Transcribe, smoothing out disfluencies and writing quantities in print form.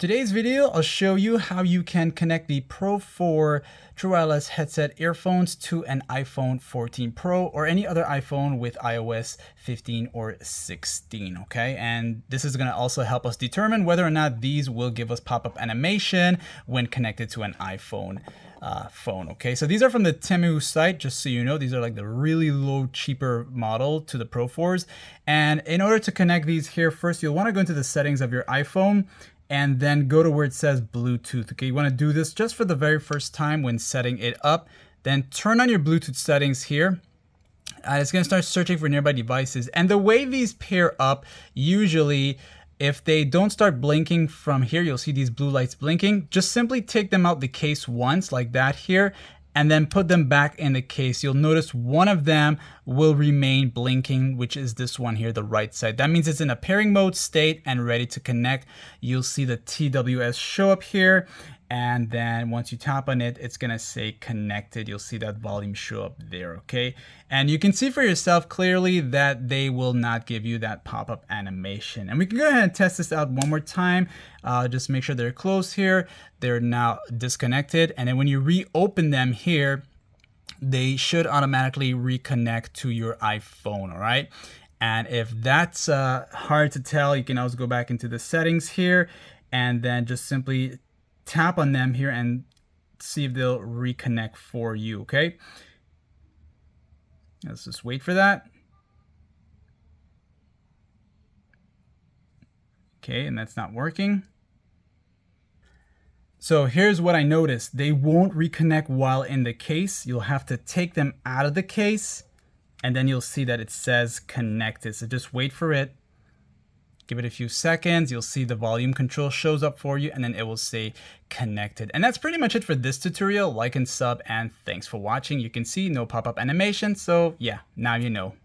Today's video, I'll show you how you can connect the Pro 4 True Wireless headset earphones to an iPhone 14 Pro or any other iPhone with iOS 15 or 16, okay? And this is gonna also help us determine whether or not these will give us pop-up animation when connected to an iPhone phone, okay? So these are from the Temu site, just so you know. These are like the really low, cheaper model to the Pro 4s. And in order to connect these here, first you'll wanna go into the settings of your iPhone and then go to where it says Bluetooth. Okay, you want to do this just for the very first time when setting it up. Then turn on your Bluetooth settings here. It's going to start searching for nearby devices. And the way these pair up, usually if they don't start blinking from here, you'll see these blue lights blinking. Just simply take them out the case once like that here, and then put them back in the case. You'll notice one of them will remain blinking, which is this one here, the right side. That means it's in a pairing mode state and ready to connect. You'll see the TWS show up here. And then once you tap on it, it's gonna say connected. You'll see that volume show up there, okay? And you can see for yourself clearly that they will not give you that pop-up animation. And we can go ahead and test this out one more time. Just make sure they're closed here. They're now disconnected. And then when you reopen them here, they should automatically reconnect to your iPhone, all right? And if that's hard to tell, you can also go back into the settings here and then just simply tap on them here and see if they'll reconnect for you, okay? Let's just wait for that. Okay, and that's not working. So here's what I noticed. They won't reconnect while in the case. You'll have to take them out of the case, and then you'll see that it says connected. So just wait for it. Give it a few seconds, you'll see the volume control shows up for you, and then it will say connected. And that's pretty much it for this tutorial. Like and sub, and thanks for watching. You can see no pop-up animation, so yeah, now you know.